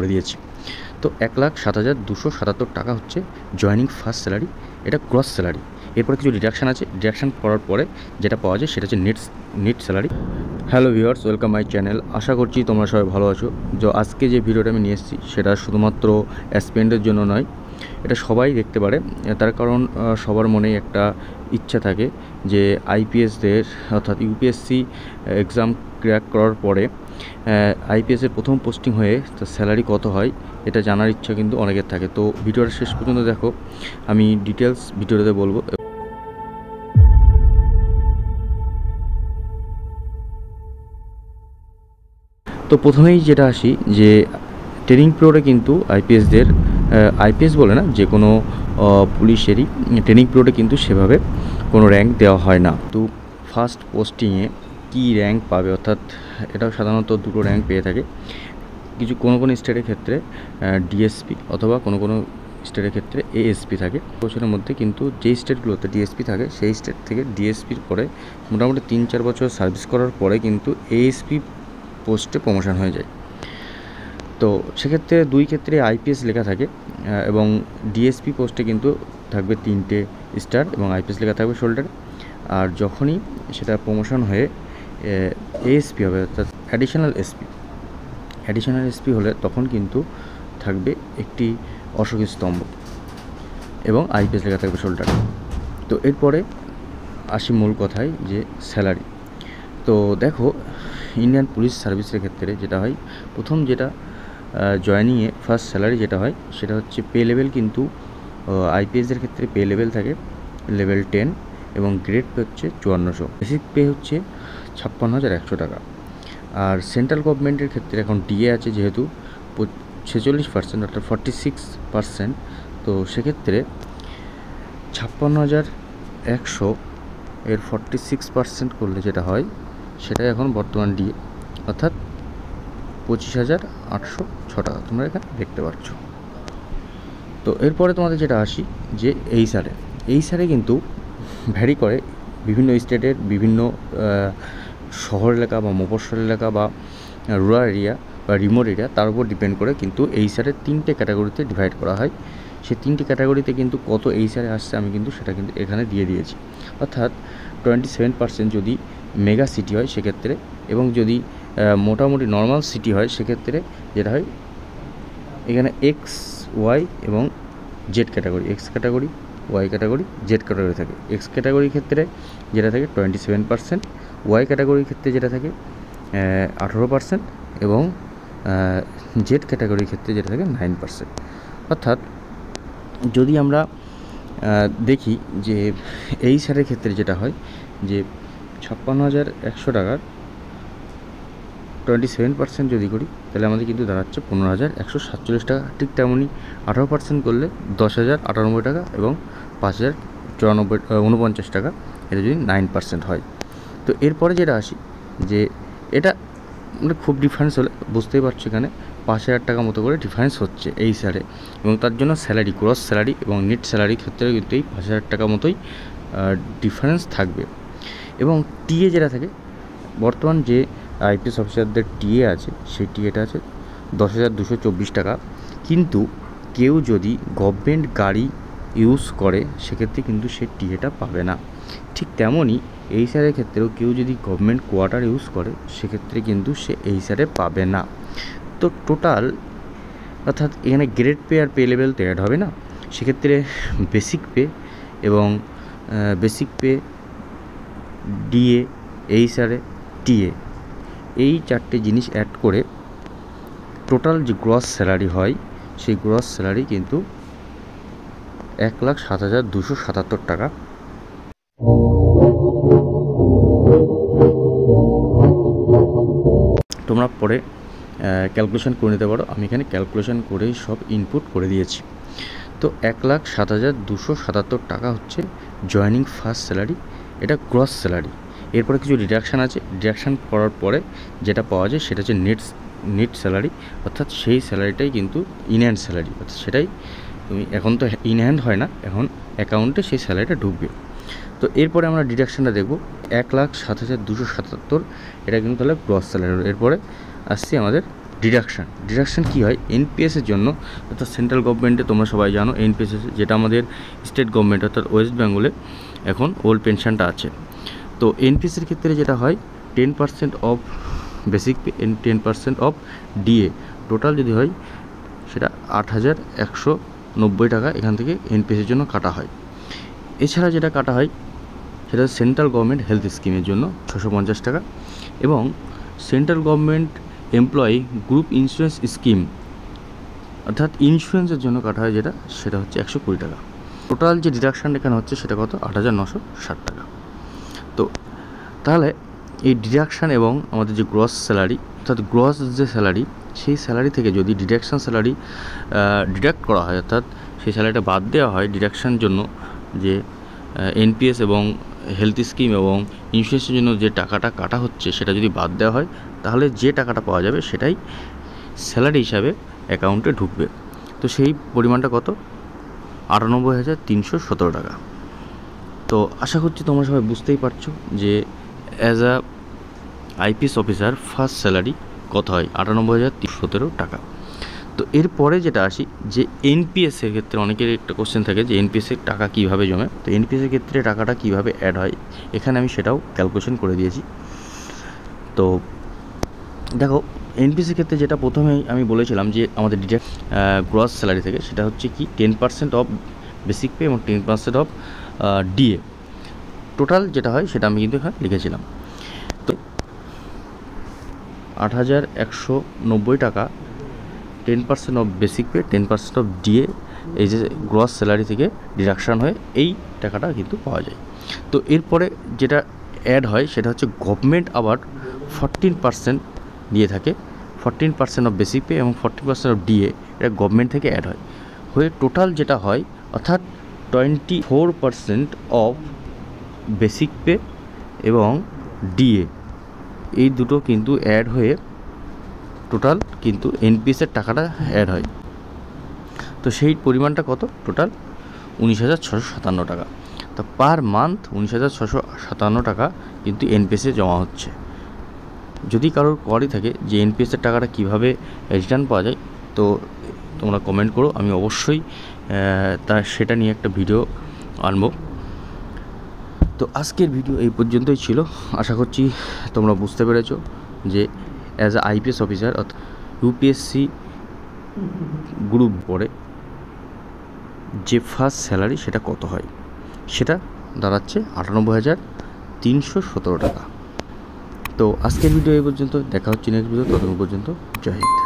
করে দিয়েছি। তো 1,07,277 টাকা হচ্ছে জয়েনিং ফার্স্ট স্যালারি, এটা গ্রস স্যালারি। এরপরে কিছু ডিডাকশান আছে, ডিডাকশান করার পরে যেটা পাওয়া যায় সেটা হচ্ছে net salary. Hello viewers, welcome my channel. আশা করছি তোমরা সবাই ভালো আছো। আজকে যে ভিডিওটা আমি নিয়ে এসেছি সেটা শুধুমাত্র অ্যাসপিরেন্টের জন্য নয়, এটা সবাই দেখতে পারে। তার কারণ সবার মনেই একটা ইচ্ছা থাকে যে আইপিএসদের অর্থাৎ ইউপিএসসি এক্সাম ক্র্যাক করার পরে আইপিএসের প্রথম পোস্টিং হয়ে তার স্যালারি কত হয় এটা জানার ইচ্ছা কিন্তু অনেকের থাকে। তো ভিডিওটা শেষ পর্যন্ত দেখো, আমি ডিটেলস ভিডিওতে বলবো। তো প্রথমেই যেটা আসি যে ট্রেনিং পিরিয়ডে কিন্তু আইপিএস বলে না, যে কোনো পুলিশেরই ট্রেনিং পিরিয়ডে কিন্তু সেভাবে কোনো র্যাঙ্ক দেওয়া হয় না। তো ফার্স্ট পোস্টিংয়ে কী র্যাঙ্ক পাবে, অর্থাৎ এটাও সাধারণত দুটো র্যাঙ্ক পেয়ে থাকে। কোনো স্টেটের ক্ষেত্রে ডিএসপি অথবা কোনো স্টেটের ক্ষেত্রে এএসপি থাকে। বছরের মধ্যে কিন্তু যেই স্টেটগুলোতে ডিএসপি থাকে সেই স্টেট থেকে ডিএসপির পরে মোটামুটি 3-4 বছর সার্ভিস করার পরে কিন্তু এএসপি পোস্টে প্রমোশন হয়ে যায়। তো সেক্ষেত্রে দুই ক্ষেত্রে আইপিএস লেখা থাকে এবং ডিএসপি পোস্টে কিন্তু থাকবে 3টে স্টার এবং আইপিএস লেখা থাকবে শোল্ডারে। আর যখনই সেটা প্রমোশন হয়ে এএসপি হবে, অর্থাৎ অ্যাডিশনাল এসপি হলে তখন কিন্তু থাকবে একটি অশোক স্তম্ভ এবং আইপিএস লেখা থাকবে শোল্ডারে। তো এরপরে আসি মূল কথায়, যে স্যালারি। তো দেখো, ইন্ডিয়ান পুলিশ সার্ভিসের ক্ষেত্রে যেটা হয়, প্রথম যেটা জয়েনিংয়ে ফার্স্ট স্যালারি যেটা হয় সেটা হচ্ছে পে লেভেল। কিন্তু আইপিএসের ক্ষেত্রে পে লেভেল থাকে লেভেল 10 এবং গ্রেড পে হচ্ছে 5400। বেসিক পে হচ্ছে 56,100 টাকা। আর সেন্ট্রাল গভর্নমেন্টের ক্ষেত্রে এখন ডিএ আছে যেহেতু 46%, অর্থাৎ 46%, তো সেক্ষেত্রে 56,100 এর 46% করলে যেটা হয় সেটাই এখন বর্তমান ডিএ, অর্থাৎ 25,806 টাকা তোমরা এখানে দেখতে পাচ্ছ। তো এরপরে তোমাদের যেটা আসি যে এই সারে কিন্তু ভ্যারি করে বিভিন্ন স্টেটের বিভিন্ন শহর এলাকা বা মফস্বল এলাকা বা রুরাল এরিয়া বা রিমোট এরিয়া, তার উপর ডিপেন্ড করে কিন্তু এই সারের 3টে ক্যাটাগরিতে ডিভাইড করা হয়। সেই 3টে ক্যাটাগরিতে কিন্তু কত এই সারে আসছে আমি কিন্তু সেটা কিন্তু এখানে দিয়ে দিয়েছি। অর্থাৎ 27% যদি মেগা সিটি হয় সেক্ষেত্রে, এবং যদি মোটামুটি নর্মাল সিটি হয় সেক্ষেত্রে যেটা হয় এখানে এক্স, ওয়াই এবং Z category, X category, Y category, Z category থাকে। এক্স ক্যাটাগরির ক্ষেত্রে যেটা থাকে 27%, ওয়াই ক্যাটাগরির ক্ষেত্রে যেটা থাকে 18% এবং জেড ক্যাটাগরির ক্ষেত্রে যেটা থাকে 9%। অর্থাৎ যদি আমরা দেখি যে এই সারের ক্ষেত্রে যেটা হয় যে 56,100 টাকার 27% যদি করি তাহলে আমাদের কিন্তু দাঁড়াচ্ছে 15,147 টাকা। ঠিক তেমনই 18% করলে 10,098 টাকা এবং 5,049 টাকা, এটা যদি 9% হয়। তো এরপরে যেটা আসি যে এটা মানে খুব ডিফারেন্স হলে বুঝতেই পারছো, এখানে 5,000 টাকা মতো করে ডিফারেন্স হচ্ছে এই সারে, এবং তার জন্য স্যালারি, গ্রস স্যালারি এবং নেট স্যালারির ক্ষেত্রে কিন্তু এই 5,000 টাকা মতোই ডিফারেন্স থাকবে। এবং টিএ যেটা থাকে, বর্তমান যে আইপিএস অফিসারদের টিএ আছে সেই টিএটা আছে 10,224 টাকা। কিন্তু কেউ যদি গভর্নমেন্ট গাড়ি ইউজ করে সেক্ষেত্রে কিন্তু সে টিএটা পাবে না। ঠিক তেমনই এই সারের ক্ষেত্রেও কেউ যদি গভর্নমেন্ট কোয়ার্টার ইউজ করে সেক্ষেত্রে কিন্তু সে এই সারে পাবে না। তো টোটাল, অর্থাৎ এখানে গ্রেড পে আর পে লেভেল তো অ্যাড হবে না, সেক্ষেত্রে বেসিক পে, ডিএ, এই সারে টিএ, এই 4টে জিনিস অ্যাড করে টোটাল যে গ্রস স্যালারি হয় সেই গ্রস স্যালারি কিন্তু 1,07,277 টাকা। তোমরা পরে ক্যালকুলেশন করে নিতে পারো, আমি এখানে ক্যালকুলেশন করেই সব ইনপুট করে দিয়েছি। তো 1,07,277 টাকা হচ্ছে জয়েনিং ফার্স্ট স্যালারি, এটা গ্রস স্যালারি। এরপরে কিছু ডিডাকশান আছে, ডিডাকশান করার পরে যেটা পাওয়া যায় সেটা হচ্ছে নেট স্যালারি, অর্থাৎ সেই স্যালারিটাই কিন্তু ইনহ্যান্ড স্যালারি, অর্থাৎ সেটাই তুমি এখন তো ইনহ্যান্ড হয় না, এখন অ্যাকাউন্টে সেই স্যালারিটা ঢুকবে। তো এরপরে আমরা ডিডাকশানটা দেখব 1,07,277, এটা কিন্তু তাহলে গ্রস স্যালারি। এরপরে আসছি আমাদের ডিডাকশান কী হয় এনপিএসের জন্য, অর্থাৎ সেন্ট্রাল গভর্নমেন্টে তোমরা সবাই জানো এনপিএস যেটা আমাদের স্টেট গভর্নমেন্ট অর্থাৎ ওয়েস্ট বেঙ্গলে এখন ওল্ড পেনশনটা আছে। তো এনপিএসের ক্ষেত্রে যেটা হয় 10% of basic pay 10% of DA, total যদি হয় সেটা 8,190 টাকা এখান থেকে এনপিএসের জন্য কাটা হয়। এছাড়া যেটা কাটা হয় সেটা সেন্ট্রাল গভর্নমেন্ট হেলথ স্কিমের জন্য 650 টাকা, এবং central government employee group insurance scheme অর্থাৎ ইন্স্যুরেন্সের জন্য কাটা হয় যেটা, সেটা হচ্ছে 120 টাকা। টোটাল যে ডিডাকশান এখানে হচ্ছে সেটা কত, 8,960 টাকা। তো তাহলে এই ডিডাকশান এবং আমাদের যে গ্রস স্যালারি অর্থাৎ গ্রস যে স্যালারি, সেই স্যালারি থেকে যদি ডিডাকশান স্যালারি ডিডাক্ট করা হয়, অর্থাৎ সেই স্যালারিটা বাদ দেওয়া হয় ডিডাকশানের জন্য, যে এনপিএস এবং হেলথ স্কিম এবং ইন্স্যুরেন্সের জন্য যে টাকাটা কাটা হচ্ছে সেটা যদি বাদ দেওয়া হয়, তাহলে যে টাকাটা পাওয়া যাবে সেটাই স্যালারি হিসাবে অ্যাকাউন্টে ঢুকবে। তো সেই পরিমাণটা কত, 98,317 টাকা। তো আশা করছি তোমরা সবাই বুঝতেই পারছো যে as a IPS officer first salary কত হয়, 98,317 টাকা। তো এরপরে যেটা আসি যে এনপিএসের ক্ষেত্রে অনেকের একটা কোশ্চেন থাকে যে এনপিএসের টাকা কীভাবে জমে। তো এনপিএসের ক্ষেত্রে টাকাটা কীভাবে অ্যাড হয়, এখানে আমি সেটাও ক্যালকুলেশন করে দিয়েছি। তো দেখো এনপিএসের ক্ষেত্রে যেটা প্রথমেই আমি বলেছিলাম যে আমাদের ডিডাক্ট গ্রস স্যালারি থেকে, সেটা হচ্ছে কি 10% অফ বেসিক পে এবং 10% অফ ডিএ, টোটাল যেটা হয় সেটা আমি কিন্তু এখানে লিখেছিলাম। তো 8,190 টাকা 10% of basic pay 10% of DA, এই যে গ্রস স্যালারি থেকে ডিডাকশান হয়ে এই টাকাটা কিন্তু পাওয়া যায়। তো এরপরে যেটা অ্যাড হয় সেটা হচ্ছে গভর্নমেন্ট আবার 14% দিয়ে থাকে, 14% অফ বেসিক পে এবং 14% অফ ডিএ, এটা গভর্নমেন্ট থেকে অ্যাড হয় হয়ে টোটাল যেটা হয়, অর্থাৎ 24% অফ বেসিক পে এবং ডিএ, এই দুটো কিন্তু অ্যাড হয়ে টোটাল কিন্তু এনপিএসের টাকাটা অ্যাড হয়। তো সেই পরিমাণটা কত, টোটাল 19,657 টাকা। তো পার মান্থ 19,657 টাকা কিন্তু এনপিএসে জমা হচ্ছে। যদি কারোর কোয়ারি থাকে যে এনপিএসের টাকাটা কীভাবে রিটার্ন পাওয়া যায়, তো তোমরা কমেন্ট করো, আমি অবশ্যই সেটা নিয়ে একটা ভিডিও আনবো। তো আজকের ভিডিও এই পর্যন্তই ছিল। আশা করছি তোমরা বুঝতে পেরেছো যে অ্যাজ আ আইপিএস অফিসার অর্থাৎ ইউপিএসসি গ্রুপ পড়ে যে ফার্স্ট স্যালারি সেটা কত হয়, সেটা দাঁড়াচ্ছে 98,317 টাকা। তো আজকের ভিডিও এই পর্যন্ত, দেখা হচ্ছে নেক্সট ভিডিও, ততক্ষণ পর্যন্ত জয় হিন্দ।